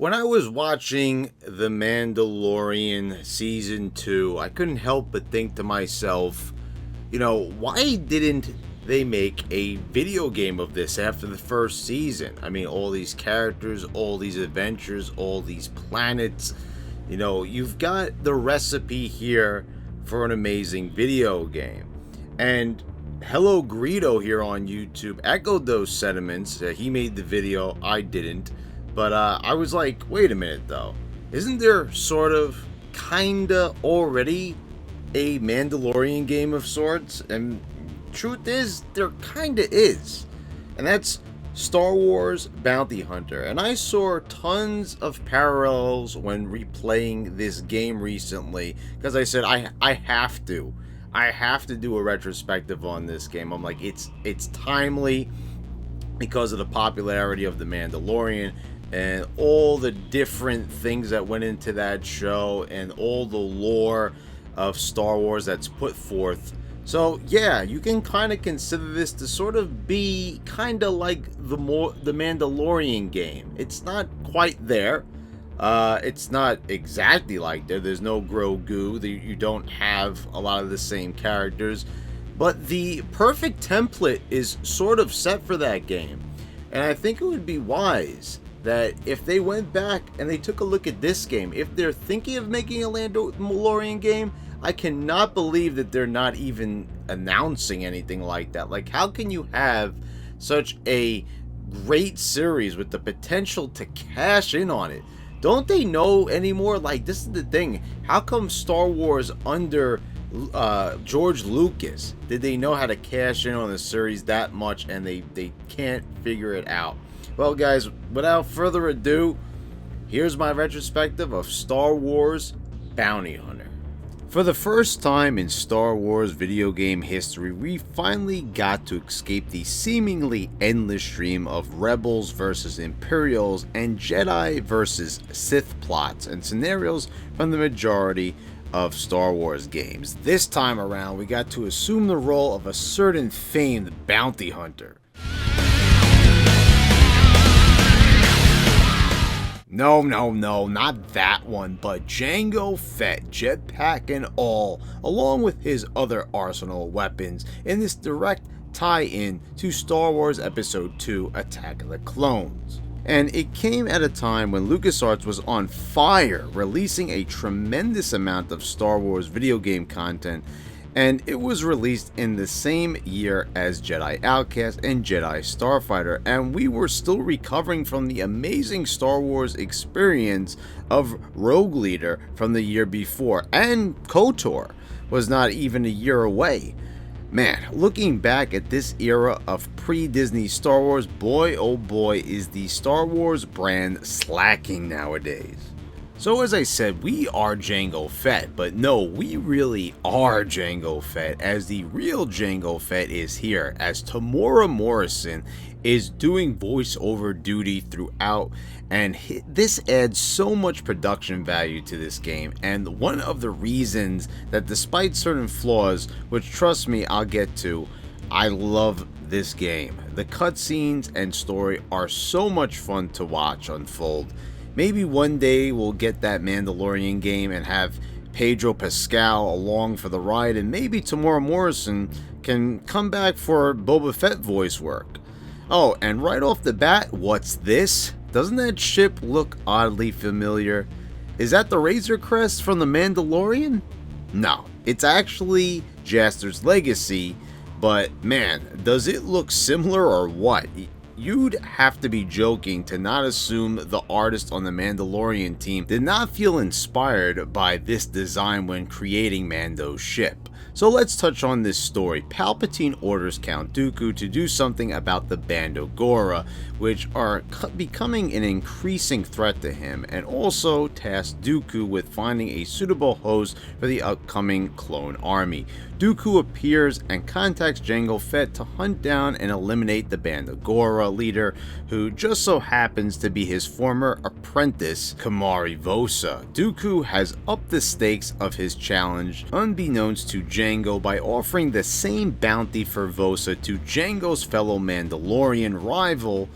When I was watching The Mandalorian Season 2, I couldn't help but think to myself, why didn't they make a video game of this after the first season? I mean, all these characters, all these adventures, all these planets. You've got the recipe here for an amazing video game. And Hello Greedo here on YouTube echoed those sentiments. He made the video, I didn't. But I was like, wait a minute though. Isn't there sort of, kinda already a Mandalorian game of sorts? And truth is, there kinda is. And that's Star Wars Bounty Hunter. And I saw tons of parallels when replaying this game recently. Because I said, I have to. I have to do a retrospective on this game. I'm like, it's timely because of the popularity of The Mandalorian and all the different things that went into that show and all the lore of Star Wars that's put forth. So yeah, you can kind of consider this to sort of be kind of like the Mandalorian game. It's not quite there. It's not exactly like there. There's no Grogu. You don't have a lot of the same characters. But the perfect template is sort of set for that game. And I think it would be wise that if they went back and they took a look at this game, if they're thinking of making a Mandalorian game, I cannot believe that they're not even announcing anything like that. Like, how can you have such a great series with the potential to cash in on it? Don't they know anymore? Like, this is the thing. How come Star Wars under George Lucas, did they know how to cash in on the series that much and they can't figure it out? Well, guys, without further ado, here's my retrospective of Star Wars Bounty Hunter. For the first time in Star Wars video game history, we finally got to escape the seemingly endless stream of Rebels versus Imperials and Jedi versus Sith plots and scenarios from the majority of Star Wars games. This time around, we got to assume the role of a certain famed bounty hunter. No, not that one, but Jango Fett, jetpack and all, along with his other arsenal of weapons, in this direct tie-in to Star Wars Episode 2 Attack of the Clones. And it came at a time when LucasArts was on fire, releasing a tremendous amount of Star Wars video game content, and it was released in the same year as Jedi Outcast and Jedi Starfighter, and we were still recovering from the amazing Star Wars experience of Rogue Leader from the year before, and KOTOR was not even a year away. Man, looking back at this era of pre-Disney Star Wars, boy oh boy is the Star Wars brand slacking nowadays. So as I said, we are Jango Fett, but no, we really are Jango Fett, as the real Jango Fett is here, as Tamora Morrison is doing voiceover duty throughout, and this adds so much production value to this game, and one of the reasons that despite certain flaws, which trust me I'll get to, I love this game. The cutscenes and story are so much fun to watch unfold. Maybe one day we'll get that Mandalorian game and have Pedro Pascal along for the ride, and maybe Tamora Morrison can come back for Boba Fett voice work. Oh, and right off the bat, what's this? Doesn't that ship look oddly familiar? Is that the Razor Crest from The Mandalorian? No, it's actually Jaster's Legacy, but man, does it look similar or what? You'd have to be joking to not assume the artist on the Mandalorian team did not feel inspired by this design when creating Mando's ship. So let's touch on this story. Palpatine orders Count Dooku to do something about the Bando Gora, which are becoming an increasing threat to him, and also tasks Dooku with finding a suitable host for the upcoming clone army. Dooku appears and contacts Jango Fett to hunt down and eliminate the Bando Gora leader, who just so happens to be his former apprentice, Kamari Vosa. Dooku has upped the stakes of his challenge, unbeknownst to Jango, by offering the same bounty for Vosa to Jango's fellow Mandalorian rival,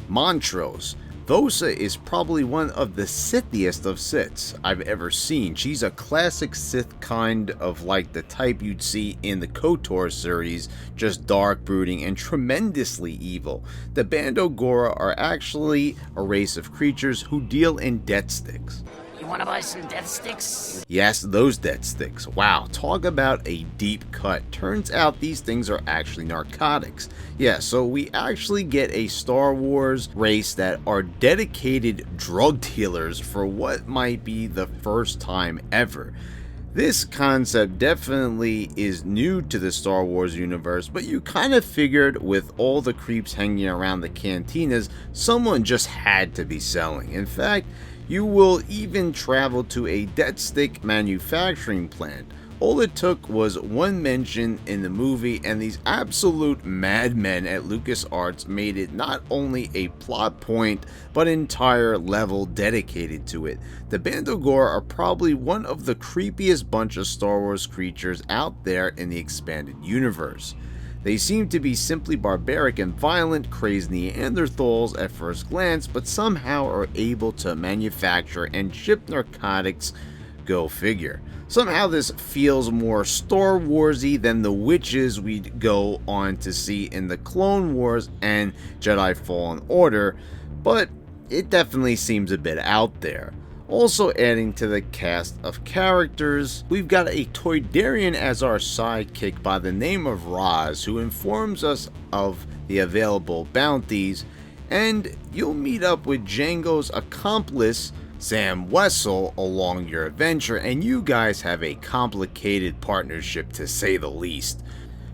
Montrose. Vosa is probably one of the Sithiest of Siths I've ever seen. She's a classic Sith, kind of like the type you'd see in the KOTOR series, just dark, brooding, and tremendously evil. The Bando Gora are actually a race of creatures who deal in death sticks. You wanna buy some death sticks? Yes, those death sticks. Wow, talk about a deep cut. Turns out these things are actually narcotics. Yeah, so we actually get a Star Wars race that are dedicated drug dealers for what might be the first time ever. This concept definitely is new to the Star Wars universe, but you kind of figured with all the creeps hanging around the cantinas, someone just had to be selling. In fact, you will even travel to a death stick manufacturing plant. All it took was one mention in the movie, and these absolute madmen at LucasArts made it not only a plot point, but an entire level dedicated to it. The Bando Gora are probably one of the creepiest bunch of Star Wars creatures out there in the expanded universe. They seem to be simply barbaric and violent, crazed Neanderthals at first glance, but somehow are able to manufacture and ship narcotics. Go figure. Somehow this feels more Star Warsy than the witches we'd go on to see in the Clone Wars and Jedi Fallen Order, but it definitely seems a bit out there. Also adding to the cast of characters, we've got a Toydarian as our sidekick by the name of Raz, who informs us of the available bounties, and you'll meet up with Jango's accomplice, Sam Wessel, along your adventure, and you guys have a complicated partnership to say the least.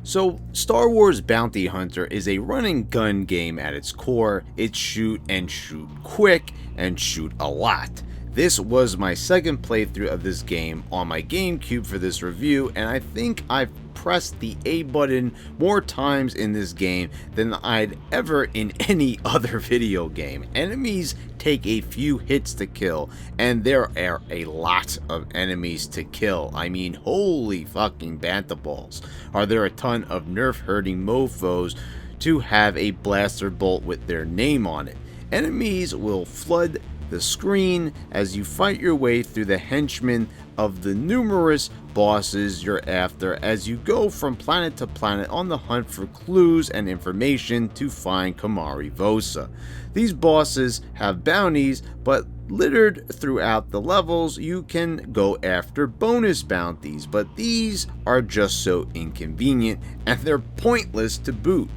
So, Star Wars Bounty Hunter is a run and gun game at its core. It's shoot and shoot quick and shoot a lot. This was my second playthrough of this game on my GameCube for this review, and I think I've pressed the A button more times in this game than I'd ever in any other video game. Enemies take a few hits to kill, and there are a lot of enemies to kill. I mean, holy fucking bantaballs. Are there a ton of nerf-hurting mofos to have a blaster bolt with their name on it. Enemies will flood the screen as you fight your way through the henchmen of the numerous bosses you're after as you go from planet to planet on the hunt for clues and information to find Kamari Vosa. These bosses have bounties, but littered throughout the levels you can go after bonus bounties, but these are just so inconvenient and they're pointless to boot.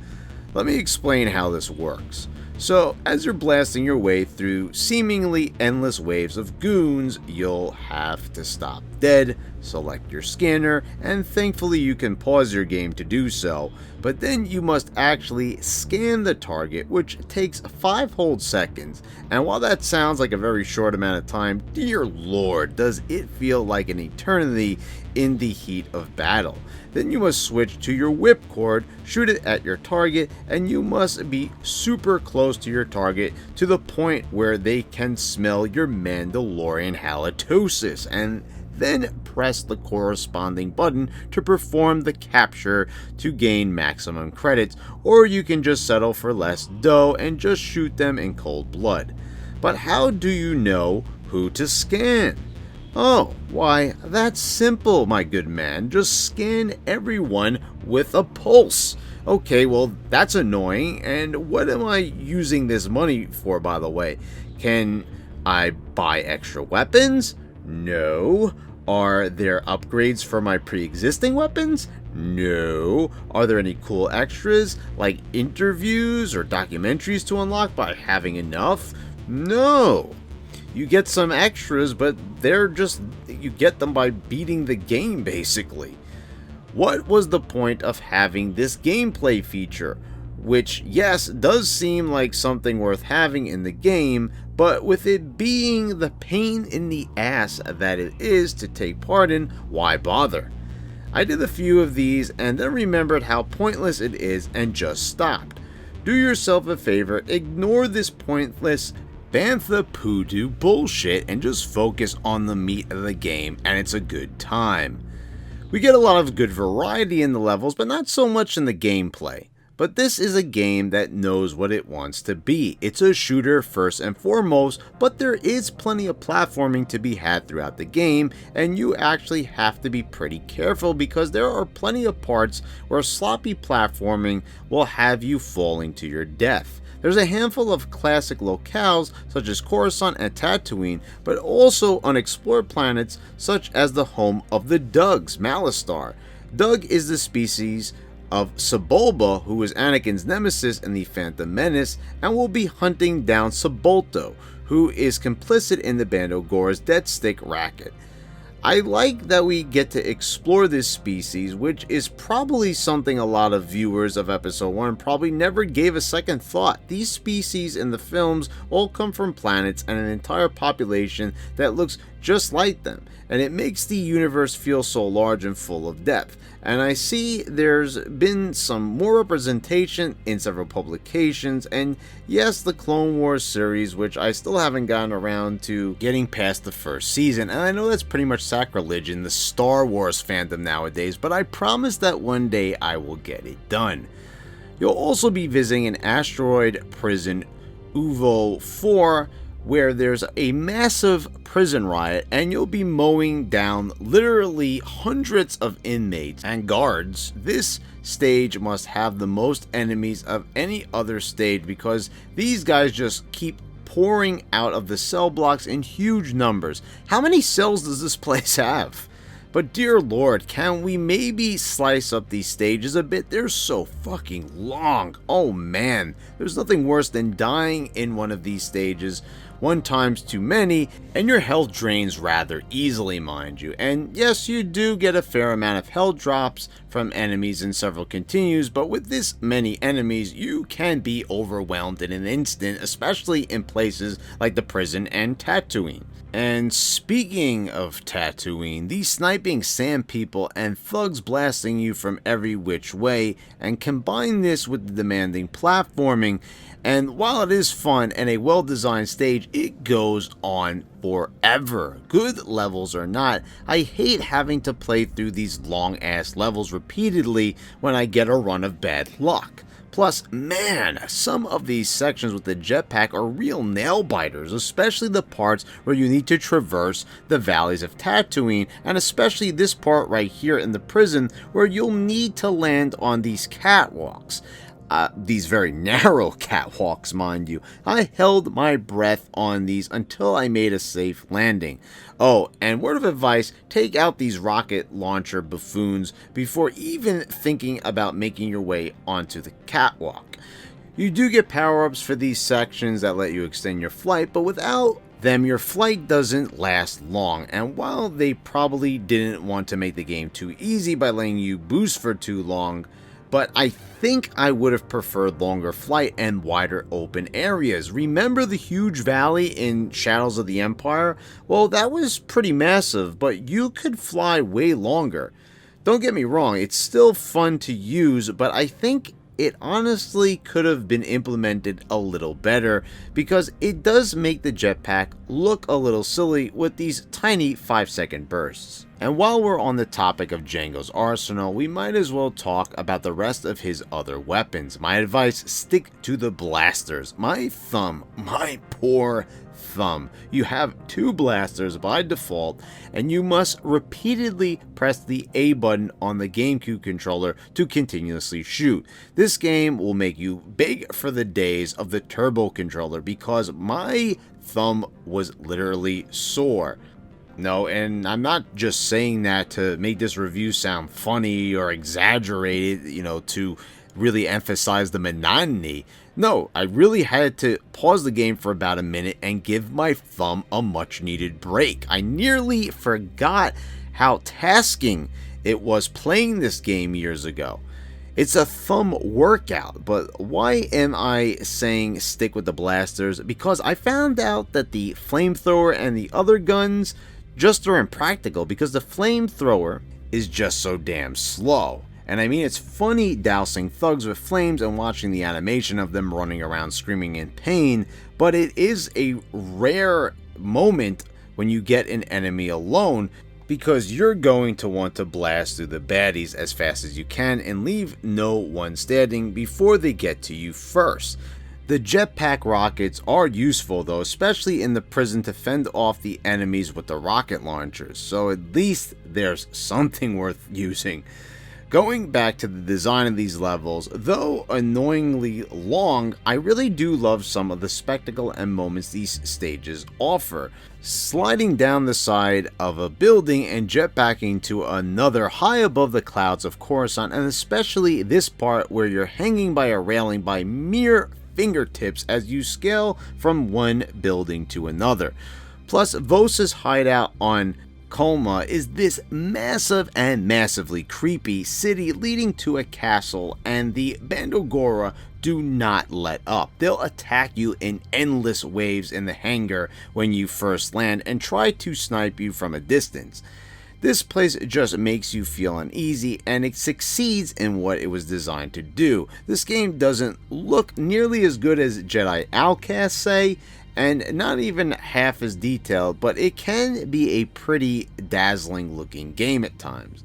Let me explain how this works. So, as you're blasting your way through seemingly endless waves of goons, you'll have to stop dead, select your scanner, and thankfully you can pause your game to do so, but then you must actually scan the target, which takes 5 whole seconds, and while that sounds like a very short amount of time, dear lord, does it feel like an eternity in the heat of battle. Then you must switch to your whipcord, shoot it at your target, and you must be super close to your target to the point where they can smell your Mandalorian halitosis, and then press the corresponding button to perform the capture to gain maximum credits, or you can just settle for less dough and just shoot them in cold blood. But how do you know who to scan? Oh, why, that's simple, my good man. Just scan everyone with a pulse. Okay, well, that's annoying, and what am I using this money for, by the way? Can I buy extra weapons? No. Are there upgrades for my pre-existing weapons? No. Are there any cool extras, like interviews or documentaries to unlock by having enough? No. You get some extras, but they're just, you get them by beating the game, basically. What was the point of having this gameplay feature? Which, yes, does seem like something worth having in the game, but with it being the pain in the ass that it is to take part in, why bother? I did a few of these and then remembered how pointless it is and just stopped. Do yourself a favor, ignore this pointless bantha poodoo bullshit and just focus on the meat of the game, and it's a good time. We get a lot of good variety in the levels, but not so much in the gameplay. But this is a game that knows what it wants to be. It's a shooter first and foremost, but there is plenty of platforming to be had throughout the game, and you actually have to be pretty careful because there are plenty of parts where sloppy platforming will have you falling to your death. There's a handful of classic locales such as Coruscant and Tatooine, but also unexplored planets such as the home of the Dugs, Malastare. Dug is the species of Sebulba, who is Anakin's nemesis in the Phantom Menace, and will be hunting down Sebulto, who is complicit in the Bando Gore's death stick racket. I like that we get to explore this species, which is probably something a lot of viewers of Episode 1 probably never gave a second thought. These species in the films all come from planets and an entire population that looks just like them, and it makes the universe feel so large and full of depth. And I see there's been some more representation in several publications, and yes, the Clone Wars series, which I still haven't gotten around to getting past the first season, and I know that's pretty much sacrilege in the Star Wars fandom nowadays, but I promise that one day I will get it done. You'll also be visiting an asteroid prison, Uvo 4, where there's a massive prison riot, and you'll be mowing down literally hundreds of inmates and guards. This stage must have the most enemies of any other stage because these guys just keep pouring out of the cell blocks in huge numbers. How many cells does this place have? But dear lord, can we maybe slice up these stages a bit? They're so fucking long. Oh man, there's nothing worse than dying in one of these stages one time's too many, and your health drains rather easily, mind you. And yes, you do get a fair amount of health drops from enemies in several continues, but with this many enemies, you can be overwhelmed in an instant, especially in places like the prison and Tatooine. And speaking of Tatooine, these sniping sand people and thugs blasting you from every which way, and combine this with the demanding platforming, and while it is fun and a well-designed stage, it goes on forever. Good levels or not, I hate having to play through these long-ass levels repeatedly when I get a run of bad luck. Plus, man, some of these sections with the jetpack are real nail-biters, especially the parts where you need to traverse the valleys of Tatooine, and especially this part right here in the prison where you'll need to land on these catwalks. These very narrow catwalks, mind you. I held my breath on these until I made a safe landing. Oh, and word of advice, take out these rocket launcher buffoons before even thinking about making your way onto the catwalk. You do get power-ups for these sections that let you extend your flight, but without them, your flight doesn't last long. And while they probably didn't want to make the game too easy by letting you boost for too long, but I think I would have preferred longer flight and wider open areas. Remember the huge valley in Shadows of the Empire? Well, that was pretty massive, but you could fly way longer. Don't get me wrong, it's still fun to use, but I think it honestly could have been implemented a little better because it does make the jetpack look a little silly with these tiny 5-second bursts. And while we're on the topic of Jango's arsenal, we might as well talk about the rest of his other weapons. My advice, stick to the blasters. My poor thumb. You have 2 blasters by default, and you must repeatedly press the A button on the GameCube controller to continuously shoot. This game will make you beg for the days of the turbo controller because my thumb was literally sore. No, and I'm not just saying that to make this review sound funny or exaggerated, to really emphasize the monotony. No, I really had to pause the game for about a minute and give my thumb a much needed break. I nearly forgot how tasking it was playing this game years ago. It's a thumb workout, but why am I saying stick with the blasters? Because I found out that the flamethrower and the other guns just are impractical because the flamethrower is just so damn slow. And I mean, it's funny dousing thugs with flames and watching the animation of them running around screaming in pain, but it is a rare moment when you get an enemy alone. because you're going to want to blast through the baddies as fast as you can and leave no one standing before they get to you first. The jetpack rockets are useful though, especially in the prison to fend off the enemies with the rocket launchers, so at least there's something worth using. Going back to the design of these levels, though annoyingly long, I really do love some of the spectacle and moments these stages offer. Sliding down the side of a building and jetpacking to another high above the clouds of Coruscant, and especially this part where you're hanging by a railing by mere fingertips as you scale from one building to another. Plus, Vosa's hideout on Colma is this massive and massively creepy city leading to a castle, and the Bandogora do not let up. They'll attack you in endless waves in the hangar when you first land and try to snipe you from a distance. This place just makes you feel uneasy, and it succeeds in what it was designed to do. This game doesn't look nearly as good as Jedi Outcast, say, and not even half as detailed, but it can be a pretty dazzling looking game at times.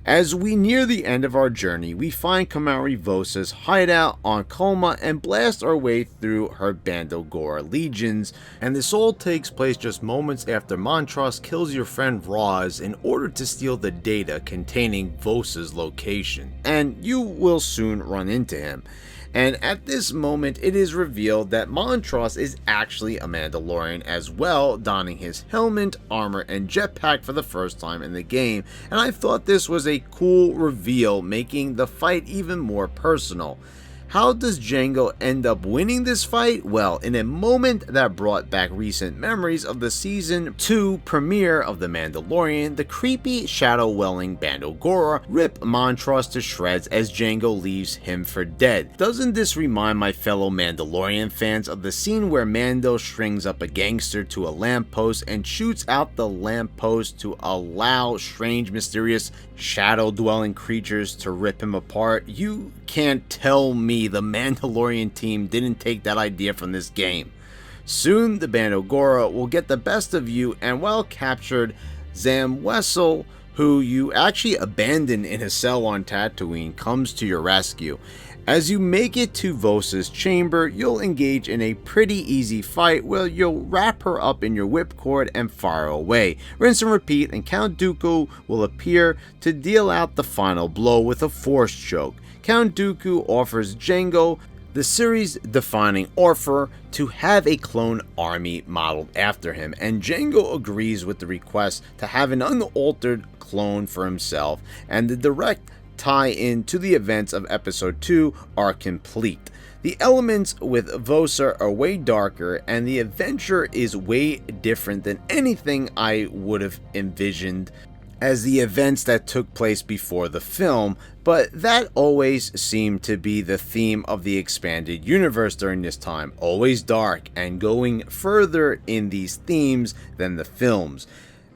As we near the end of our journey, we find Kamari Vosa's hideout on Colma and blast our way through her Bandogora legions, and this all takes place just moments after Montross kills your friend Roz in order to steal the data containing Vosa's location, and you will soon run into him. And at this moment, it is revealed that Montross is actually a Mandalorian as well, donning his helmet, armor, and jetpack for the first time in the game, and I thought this was a cool reveal, making the fight even more personal. How does Jango end up winning this fight? Well, in a moment that brought back recent memories of the Season 2 premiere of The Mandalorian, the creepy shadow-welling Bandogora rip Montross to shreds as Jango leaves him for dead. Doesn't this remind my fellow Mandalorian fans of the scene where Mando strings up a gangster to a lamppost and shoots out the lamppost to allow strange, mysterious, shadow-dwelling creatures to rip him apart? You can't tell me the Mandalorian team didn't take that idea from this game. Soon the Bandogora will get the best of you, and while captured, Zam Wessel, who you actually abandoned in a cell on Tatooine, comes to your rescue. As you make it to Vosa's chamber, you'll engage in a pretty easy fight where you'll wrap her up in your whipcord and fire away. Rinse and repeat, and Count Dooku will appear to deal out the final blow with a force choke. Count Dooku offers Jango the series-defining offer to have a clone army modeled after him, and Jango agrees with the request to have an unaltered clone for himself, and the direct tie-in to the events of Episode 2 are complete. The elements with Vosa are way darker, and the adventure is way different than anything I would have envisioned as the events that took place before the film, but that always seemed to be the theme of the expanded universe during this time, always dark and going further in these themes than the films.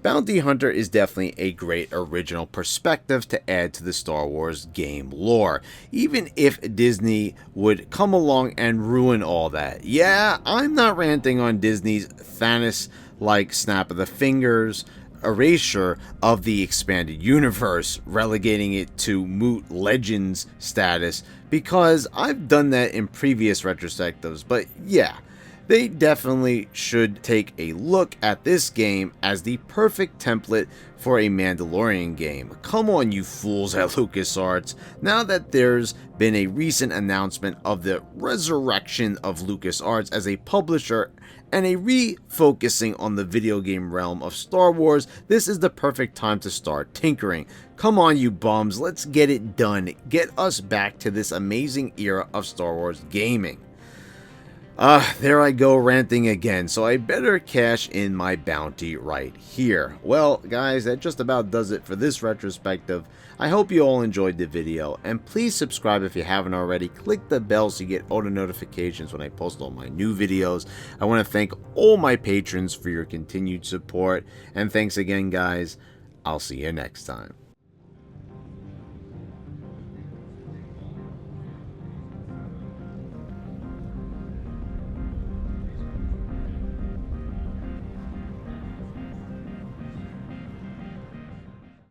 Bounty Hunter is definitely a great original perspective to add to the Star Wars game lore, even if Disney would come along and ruin all that. Yeah, I'm not ranting on Disney's Thanos-like snap of the fingers erasure of the expanded universe, relegating it to moot legends status, because I've done that in previous retrospectives, but yeah, they definitely should take a look at this game as the perfect template for a Mandalorian game. Come on, you fools at LucasArts. Now that there's been a recent announcement of the resurrection of LucasArts as a publisher and a refocusing on the video game realm of Star Wars, this is the perfect time to start tinkering. Come on, you bums, let's get it done. Get us back to this amazing era of Star Wars gaming. There I go ranting again, so I better cash in my bounty right here. Well, guys, that just about does it for this retrospective. I hope you all enjoyed the video, and please subscribe if you haven't already. Click the bell so you get auto notifications when I post all my new videos. I want to thank all my patrons for your continued support, and thanks again, guys. I'll see you next time.